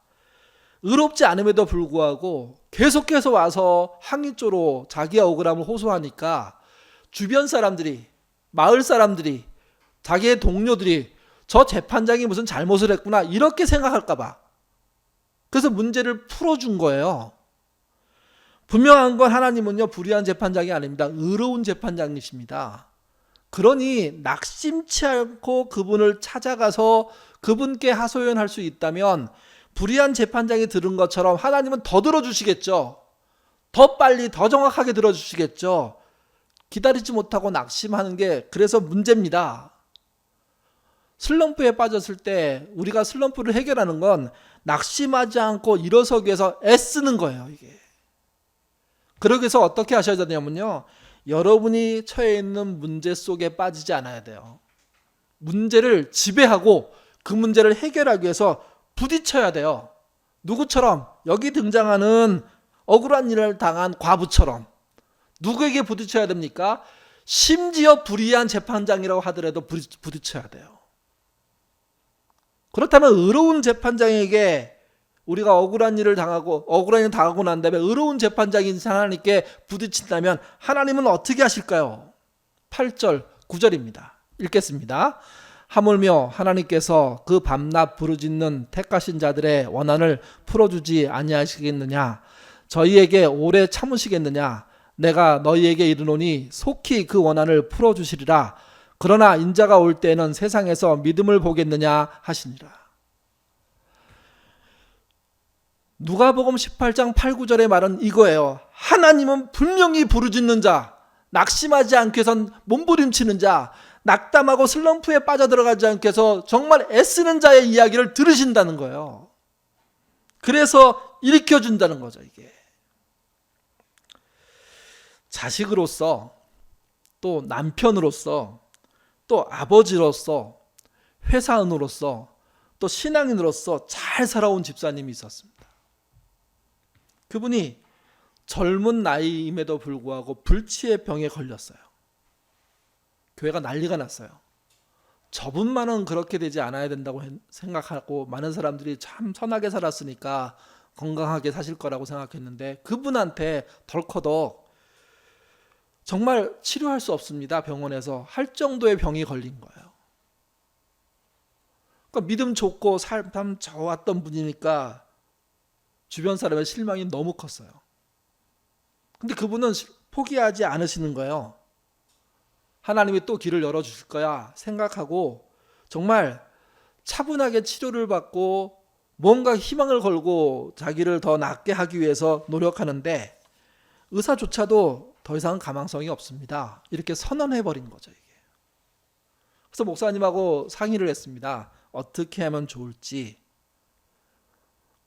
Speaker 1: 의롭지 않음에도 불구하고 계속해서 와서 항의조로 자기의 억울함을 호소하니까 주변 사람들이, 마을 사람들이, 자기의 동료들이 저 재판장이 무슨 잘못을 했구나 이렇게 생각할까 봐 그래서 문제를 풀어준 거예요. 분명한 건 하나님은요 불의한 재판장이 아닙니다. 의로운 재판장이십니다. 그러니 낙심치 않고 그분을 찾아가서 그분께 하소연할 수 있다면 불의한 재판장이 들은 것처럼 하나님은 더 들어주시겠죠. 더 빨리 더 정확하게 들어주시겠죠. 기다리지 못하고 낙심하는 게 그래서 문제입니다. 슬럼프에 빠졌을 때 우리가 슬럼프를 해결하는 건 낙심하지 않고 일어서기 위해서 애쓰는 거예요. 이게. 그러기 위해서 어떻게 하셔야 되냐면요. 여러분이 처해 있는 문제 속에 빠지지 않아야 돼요. 문제를 지배하고 그 문제를 해결하기 위해서 부딪혀야 돼요. 누구처럼? 여기 등장하는 억울한 일을 당한 과부처럼. 누구에게 부딪혀야 됩니까? 심지어 불의한 재판장이라고 하더라도 부딪혀야 돼요. 그렇다면 의로운 재판장에게 우리가 억울한 일을 당하고 난 다음에 의로운 재판장인 하나님께 부딪힌다면 하나님은 어떻게 하실까요? 8절 9절입니다. 읽겠습니다. 하물며 하나님께서 그 밤낮 부르짖는 택하신 자들의 원한을 풀어주지 아니하시겠느냐? 저희에게 오래 참으시겠느냐? 내가 너희에게 이르노니 속히 그 원한을 풀어주시리라. 그러나 인자가 올 때에는 세상에서 믿음을 보겠느냐 하시니라. 누가복음 18장 8, 9절의 말은 이거예요. 하나님은 분명히 부르짖는 자, 낙심하지 않기 위해선 몸부림치는 자, 낙담하고 슬럼프에 빠져들어가지 않기 위해서 정말 애쓰는 자의 이야기를 들으신다는 거예요. 그래서 일으켜준다는 거죠. 이게 자식으로서 또 남편으로서 또 아버지로서 회사원으로서 또 신앙인으로서 잘 살아온 집사님이 있었습니다. 그분이 젊은 나이임에도 불구하고 불치의 병에 걸렸어요. 교회가 난리가 났어요. 저분만은 그렇게 되지 않아야 된다고 생각하고 많은 사람들이 참 선하게 살았으니까 건강하게 사실 거라고 생각했는데 그분한테 덜커덕 정말 치료할 수 없습니다. 병원에서 할 정도의 병이 걸린 거예요. 그러니까 믿음 좋고 삶 좋았던 분이니까 주변 사람의 실망이 너무 컸어요. 근데 그분은 포기하지 않으시는 거예요. 하나님이 또 길을 열어주실 거야 생각하고 정말 차분하게 치료를 받고 뭔가 희망을 걸고 자기를 더 낫게 하기 위해서 노력하는데 의사조차도 더 이상 가망성이 없습니다. 이렇게 선언해버린 거죠. 이게. 그래서 목사님하고 상의를 했습니다. 어떻게 하면 좋을지.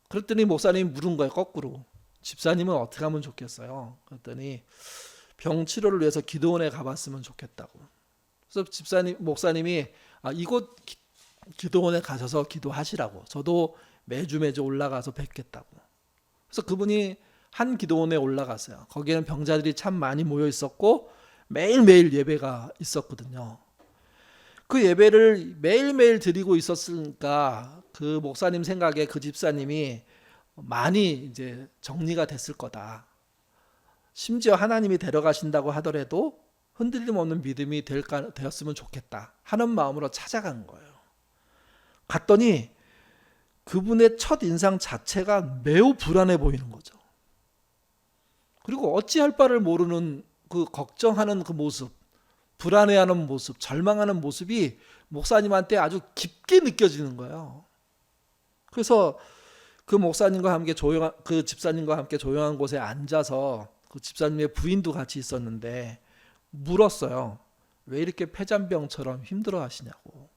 Speaker 1: 그랬더니 목사님이 물은 거예요. 거꾸로. 집사님은 어떻게 하면 좋겠어요? 그랬더니 병 치료를 위해서 기도원에 가봤으면 좋겠다고. 그래서 목사님이 이곳 기도원에 가셔서 기도하시라고. 저도 매주 올라가서 뵙겠다고. 그래서 그분이 한 기도원에 올라갔어요. 거기에는 병자들이 참 많이 모여 있었고 매일매일 예배가 있었거든요. 그 예배를 매일매일 드리고 있었으니까 그 목사님 생각에 그 집사님이 많이 이제 정리가 됐을 거다. 심지어 하나님이 데려가신다고 하더라도 흔들림 없는 믿음이 되었으면 좋겠다 하는 마음으로 찾아간 거예요. 갔더니 그분의 첫 인상 자체가 매우 불안해 보이는 거죠. 그리고 어찌할 바를 모르는 그 걱정하는 그 모습, 불안해하는 모습, 절망하는 모습이 목사님한테 아주 깊게 느껴지는 거예요. 그래서 그 목사님과 함께 그 집사님과 함께 조용한 곳에 앉아서 그 집사님의 부인도 같이 있었는데 물었어요. 왜 이렇게 폐잔병처럼 힘들어 하시냐고.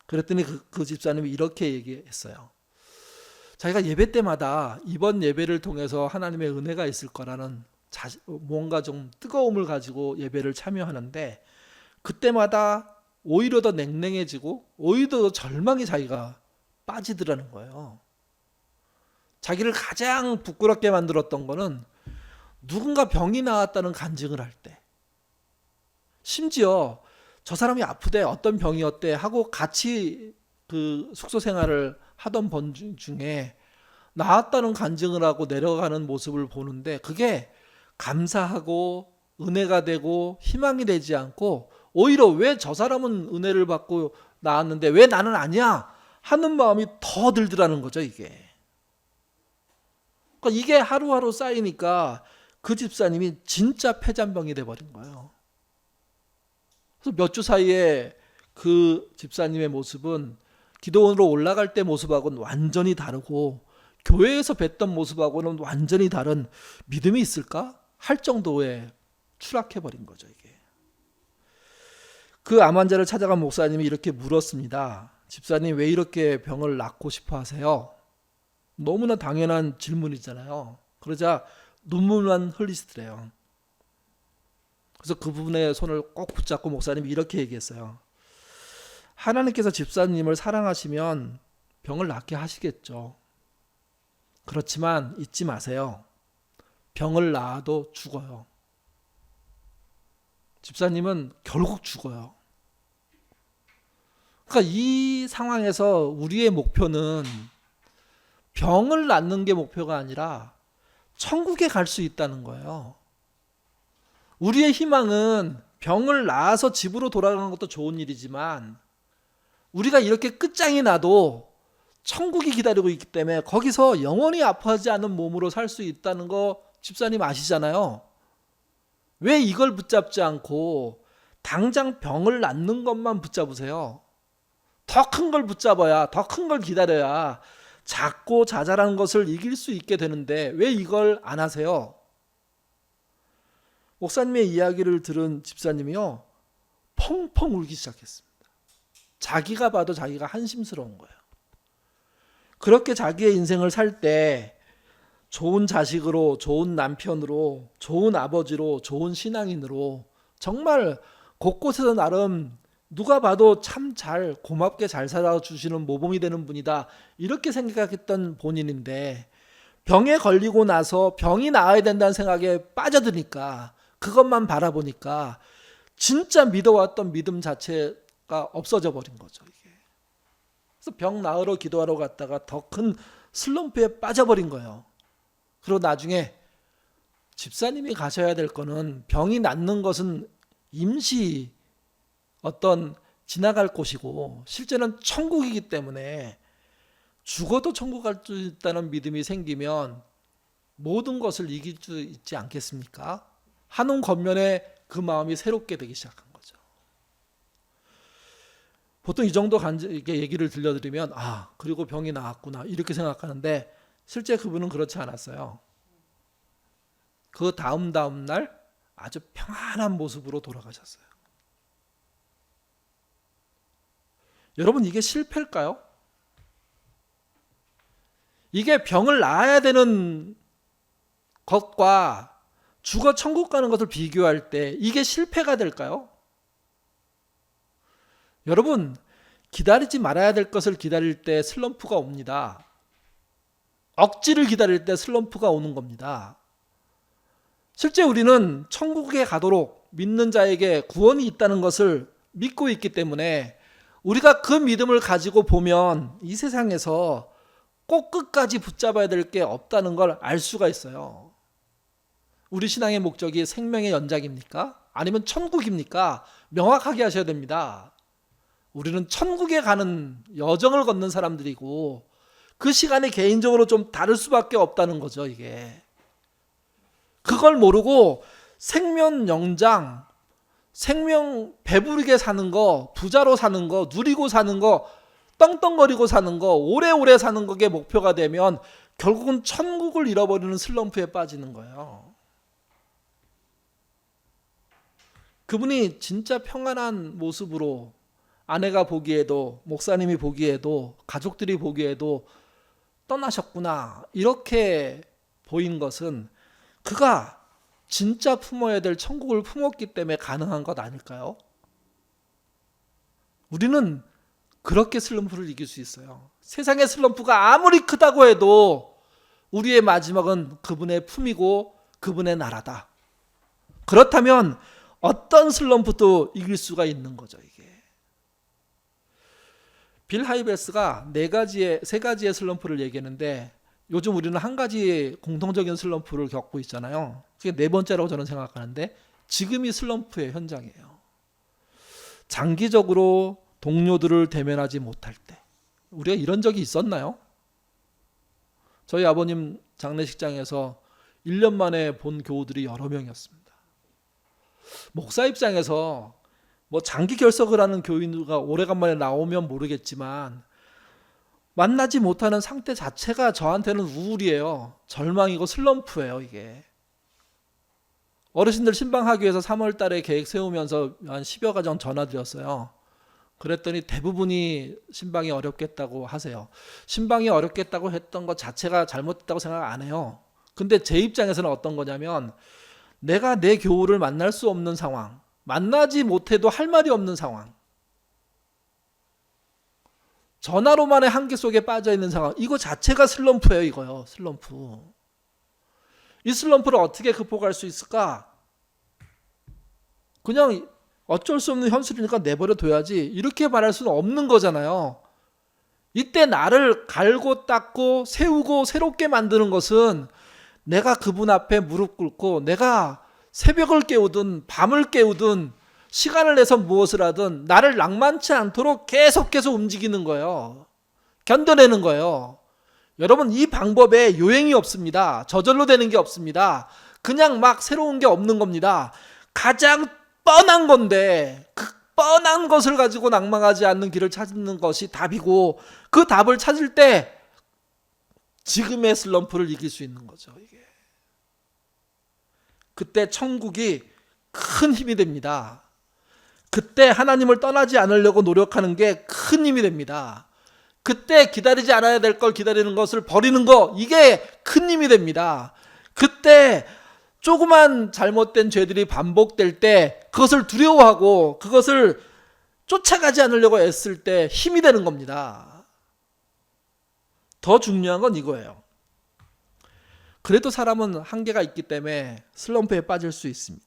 Speaker 1: 그랬더니 그 집사님이 이렇게 얘기했어요. 자기가 예배 때마다 이번 예배를 통해서 하나님의 은혜가 있을 거라는 뭔가 좀 뜨거움을 가지고 예배를 참여하는데 그때마다 오히려 더 냉랭해지고 오히려 더 절망에 자기가 빠지더라는 거예요. 자기를 가장 부끄럽게 만들었던 거는 누군가 병이 나왔다는 간증을 할 때, 심지어 저 사람이 아프대, 어떤 병이었대 하고 같이 그 숙소 생활을 하던 번 중에 나았다는 간증을 하고 내려가는 모습을 보는데 그게 감사하고 은혜가 되고 희망이 되지 않고 오히려 왜 저 사람은 은혜를 받고 나았는데 왜 나는 아니야 하는 마음이 더 들더라는 거죠. 이게 그러니까 이게 하루하루 쌓이니까 그 집사님이 진짜 폐잔병이 돼버린 거예요. 그래서 몇 주 사이에 그 집사님의 모습은 기도원으로 올라갈 때 모습하고는 완전히 다르고 교회에서 뵀던 모습하고는 완전히 다른 믿음이 있을까 할 정도의 추락해버린 거죠. 이게 그 암 환자를 찾아간 목사님이 이렇게 물었습니다. 집사님 왜 이렇게 병을 낫고 싶어 하세요? 너무나 당연한 질문이잖아요. 그러자 눈물만 흘리시더래요. 그래서 그분의 손을 꼭 붙잡고 목사님이 이렇게 얘기했어요. 하나님께서 집사님을 사랑하시면 병을 낫게 하시겠죠. 그렇지만 잊지 마세요. 병을 낳아도 죽어요. 집사님은 결국 죽어요. 그러니까 이 상황에서 우리의 목표는 병을 낫는 게 목표가 아니라 천국에 갈 수 있다는 거예요. 우리의 희망은 병을 나아서 집으로 돌아가는 것도 좋은 일이지만 우리가 이렇게 끝장이 나도 천국이 기다리고 있기 때문에 거기서 영원히 아파하지 않은 몸으로 살 수 있다는 거 집사님 아시잖아요. 왜 이걸 붙잡지 않고 당장 병을 낫는 것만 붙잡으세요? 더 큰 걸 붙잡아야, 더 큰 걸 기다려야 작고 자잘한 것을 이길 수 있게 되는데 왜 이걸 안 하세요? 목사님의 이야기를 들은 집사님이요, 펑펑 울기 시작했습니다. 자기가 봐도 자기가 한심스러운 거예요. 그렇게 자기의 인생을 살 때 좋은 자식으로, 좋은 남편으로, 좋은 아버지로, 좋은 신앙인으로 정말 곳곳에서 나름 누가 봐도 참 잘 고맙게 잘 살아주시는 모범이 되는 분이다 이렇게 생각했던 본인인데 병에 걸리고 나서 병이 나아야 된다는 생각에 빠져드니까 그것만 바라보니까 진짜 믿어왔던 믿음 자체가 없어져 버린 거죠. 이게. 그래서 병 나으러 기도하러 갔다가 더 큰 슬럼프에 빠져버린 거예요. 그리고 나중에 집사님이 가셔야 될 거는 병이 낫는 것은 임시 어떤 지나갈 곳이고 실제는 천국이기 때문에 죽어도 천국 갈 수 있다는 믿음이 생기면 모든 것을 이길 수 있지 않겠습니까? 하는 겉면에 그 마음이 새롭게 되기 시작한 거죠. 보통 이 정도 얘기를 들려드리면 그리고 병이 나았구나 이렇게 생각하는데 실제 그분은 그렇지 않았어요. 그 다음 날 아주 평안한 모습으로 돌아가셨어요. 여러분 이게 실패일까요? 이게 병을 나아야 되는 것과 죽어 천국 가는 것을 비교할 때 이게 실패가 될까요? 여러분 기다리지 말아야 될 것을 기다릴 때 슬럼프가 옵니다. 억지를 기다릴 때 슬럼프가 오는 겁니다. 실제 우리는 천국에 가도록 믿는 자에게 구원이 있다는 것을 믿고 있기 때문에 우리가 그 믿음을 가지고 보면 이 세상에서 꼭 끝까지 붙잡아야 될 게 없다는 걸 알 수가 있어요. 우리 신앙의 목적이 생명의 연장입니까? 아니면 천국입니까? 명확하게 하셔야 됩니다. 우리는 천국에 가는 여정을 걷는 사람들이고 그 시간이 개인적으로 좀 다를 수밖에 없다는 거죠. 이게 그걸 모르고 생명 연장, 생명 배부르게 사는 거, 부자로 사는 거, 누리고 사는 거 떵떵거리고 사는 거, 오래오래 사는 것이 목표가 되면 결국은 천국을 잃어버리는 슬럼프에 빠지는 거예요. 그분이 진짜 평안한 모습으로 아내가 보기에도, 목사님이 보기에도, 가족들이 보기에도 떠나셨구나, 이렇게 보인 것은 그가 진짜 품어야 될 천국을 품었기 때문에 가능한 것 아닐까요? 우리는 그렇게 슬럼프를 이길 수 있어요. 세상의 슬럼프가 아무리 크다고 해도 우리의 마지막은 그분의 품이고 그분의 나라다. 그렇다면 어떤 슬럼프도 이길 수가 있는 거죠, 이게. 빌 하이베스가 세 가지의 슬럼프를 얘기했는데 요즘 우리는 한 가지 공통적인 슬럼프를 겪고 있잖아요. 그게 네 번째라고 저는 생각하는데 지금이 슬럼프의 현장이에요. 장기적으로 동료들을 대면하지 못할 때. 우리가 이런 적이 있었나요? 저희 아버님 장례식장에서 1년 만에 본 교우들이 여러 명이었습니다. 목사 입장에서 뭐 장기 결석을 하는 교인들과 오래간만에 나오면 모르겠지만 만나지 못하는 상태 자체가 저한테는 우울이에요. 절망이고 슬럼프예요, 이게. 어르신들 신방하기위해서 3월 달에 계획 세우면서 한 10여 가정 전화드렸어요. 그랬더니 대부분이 신방이 어렵겠다고 하세요. 신방이 어렵겠다고 했던 것 자체가 잘못됐다고 생각 안 해요. 근데 제 입장에서는 어떤 거냐면 내가 내 교우를 만날 수 없는 상황, 만나지 못해도 할 말이 없는 상황, 전화로만의 한계 속에 빠져 있는 상황, 이거 자체가 슬럼프예요, 이거요. 슬럼프. 이 슬럼프를 어떻게 극복할 수 있을까? 그냥 어쩔 수 없는 현실이니까 내버려 둬야지, 이렇게 말할 수는 없는 거잖아요. 이때 나를 갈고 닦고 세우고 새롭게 만드는 것은 내가 그분 앞에 무릎 꿇고 내가 새벽을 깨우든 밤을 깨우든 시간을 내서 무엇을 하든 나를 낭만치 않도록 계속해서 움직이는 거예요. 견뎌내는 거예요. 여러분, 이 방법에 요행이 없습니다. 저절로 되는 게 없습니다. 그냥 막 새로운 게 없는 겁니다. 가장 뻔한 건데 그 뻔한 것을 가지고 낭망하지 않는 길을 찾는 것이 답이고, 그 답을 찾을 때 지금의 슬럼프를 이길 수 있는 거죠, 이게. 그때 천국이 큰 힘이 됩니다. 그때 하나님을 떠나지 않으려고 노력하는 게 큰 힘이 됩니다. 그때 기다리지 않아야 될 걸 기다리는 것을 버리는 거, 이게 큰 힘이 됩니다. 그때 조그만 잘못된 죄들이 반복될 때 그것을 두려워하고 그것을 쫓아가지 않으려고 애쓸 때 힘이 되는 겁니다. 더 중요한 건 이거예요. 그래도 사람은 한계가 있기 때문에 슬럼프에 빠질 수 있습니다.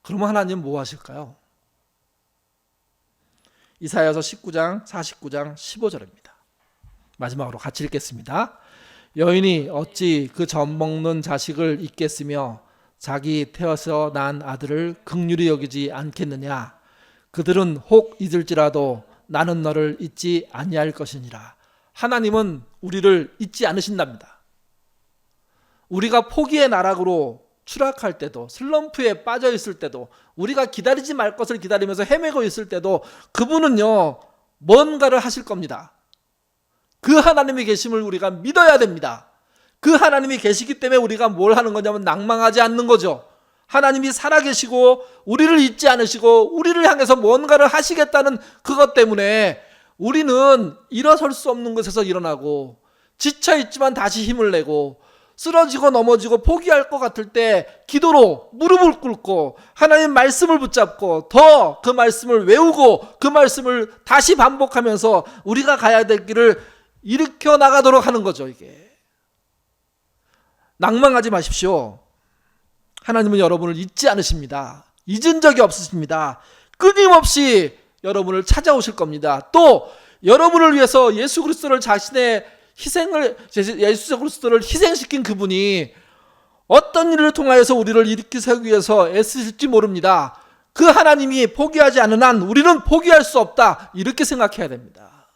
Speaker 1: 그러면 하나님 뭐 하실까요? 이사야서 19장 49장 15절입니다. 마지막으로 같이 읽겠습니다. 여인이 어찌 그 젖먹는 자식을 잊겠으며 자기 태어서 난 아들을 긍휼히 여기지 않겠느냐. 그들은 혹 잊을지라도 나는 너를 잊지 아니할 것이니라. 하나님은 우리를 잊지 않으신답니다. 우리가 포기의 나락으로 추락할 때도, 슬럼프에 빠져 있을 때도, 우리가 기다리지 말 것을 기다리면서 헤매고 있을 때도 그분은요 뭔가를 하실 겁니다. 그 하나님이 계심을 우리가 믿어야 됩니다. 그 하나님이 계시기 때문에 우리가 뭘 하는 거냐면 낭망하지 않는 거죠. 하나님이 살아계시고 우리를 잊지 않으시고 우리를 향해서 뭔가를 하시겠다는 그것 때문에 우리는 일어설 수 없는 곳에서 일어나고, 지쳐있지만 다시 힘을 내고, 쓰러지고 넘어지고 포기할 것 같을 때 기도로 무릎을 꿇고 하나님 말씀을 붙잡고 더 그 말씀을 외우고 그 말씀을 다시 반복하면서 우리가 가야 될 길을 일으켜 나가도록 하는 거죠, 이게. 낭망하지 마십시오. 하나님은 여러분을 잊지 않으십니다. 잊은 적이 없으십니다. 끊임없이 여러분을 찾아오실 겁니다. 또 여러분을 위해서 예수 그리스도를 예수 그리스도를 희생시킨 그분이 어떤 일을 통하여서 우리를 일으키기 위해서 애쓰실지 모릅니다. 그 하나님이 포기하지 않는 한 우리는 포기할 수 없다, 이렇게 생각해야 됩니다.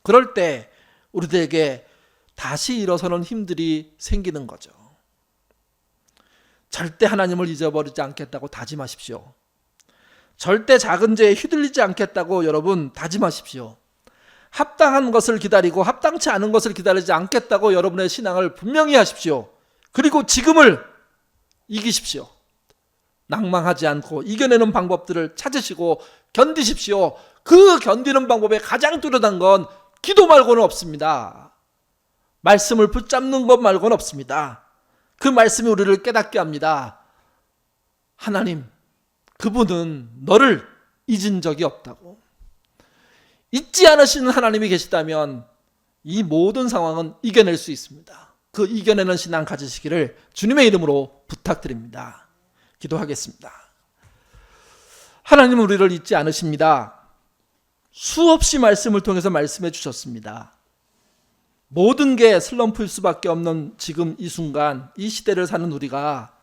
Speaker 1: 그럴 때 우리들에게 다시 일어서는 힘들이 생기는 거죠. 절대 하나님을 잊어버리지 않겠다고 다짐하십시오. 절대 작은 죄에 휘둘리지 않겠다고 여러분 다짐하십시오. 합당한 것을 기다리고 합당치 않은 것을 기다리지 않겠다고 여러분의 신앙을 분명히 하십시오. 그리고 지금을 이기십시오. 낭망하지 않고 이겨내는 방법들을 찾으시고 견디십시오. 그 견디는 방법의 가장 뚜렷한 건 기도 말고는 없습니다. 말씀을 붙잡는 것 말고는 없습니다. 그 말씀이 우리를 깨닫게 합니다. 하나님, 그분은 너를 잊은 적이 없다고. 잊지 않으시는 하나님이 계시다면 이 모든 상황은 이겨낼 수 있습니다. 그 이겨내는 신앙 가지시기를 주님의 이름으로 부탁드립니다. 기도하겠습니다. 하나님은 우리를 잊지 않으십니다. 수없이 말씀을 통해서 말씀해 주셨습니다. 모든 게 슬럼프일 수밖에 없는 지금 이 순간, 이 시대를 사는 우리가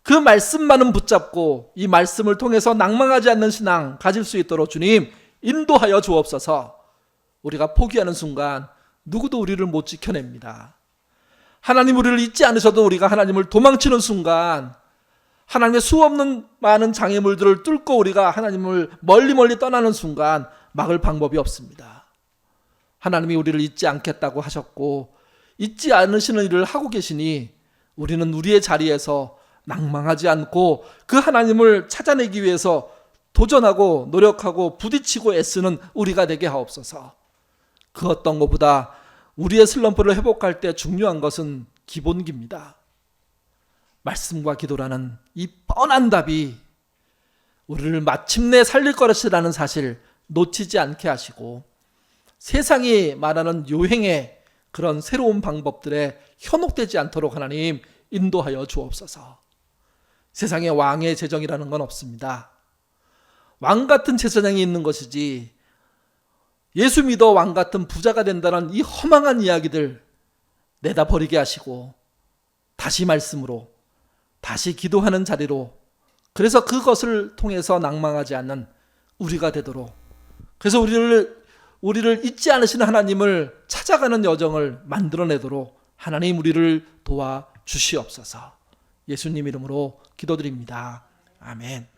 Speaker 1: 그 말씀만은 붙잡고 이 말씀을 통해서 낭망하지 않는 신앙 가질 수 있도록 주님 인도하여 주옵소서. 우리가 포기하는 순간 누구도 우리를 못 지켜냅니다. 하나님 우리를 잊지 않으셔도 우리가 하나님을 도망치는 순간 하나님의 수없는 많은 장애물들을 뚫고 우리가 하나님을 멀리 떠나는 순간 막을 방법이 없습니다. 하나님이 우리를 잊지 않겠다고 하셨고 잊지 않으시는 일을 하고 계시니 우리는 우리의 자리에서 낭망하지 않고 그 하나님을 찾아내기 위해서 도전하고 노력하고 부딪히고 애쓰는 우리가 되게 하옵소서. 그 어떤 것보다 우리의 슬럼프를 회복할 때 중요한 것은 기본기입니다. 말씀과 기도라는 이 뻔한 답이 우리를 마침내 살릴 것이라는 사실 놓치지 않게 하시고 세상이 말하는 요행의 그런 새로운 방법들에 현혹되지 않도록 하나님 인도하여 주옵소서. 세상에 왕의 재정이라는 건 없습니다. 왕 같은 제사장이 있는 것이지 예수 믿어 왕 같은 부자가 된다는 이 허망한 이야기들 내다 버리게 하시고 다시 말씀으로 다시 기도하는 자리로, 그래서 그것을 통해서 낭망하지 않는 우리가 되도록, 그래서 우리를 잊지 않으시는 하나님을 찾아가는 여정을 만들어내도록 하나님 우리를 도와 주시옵소서. 예수님 이름으로 기도드립니다. 아멘.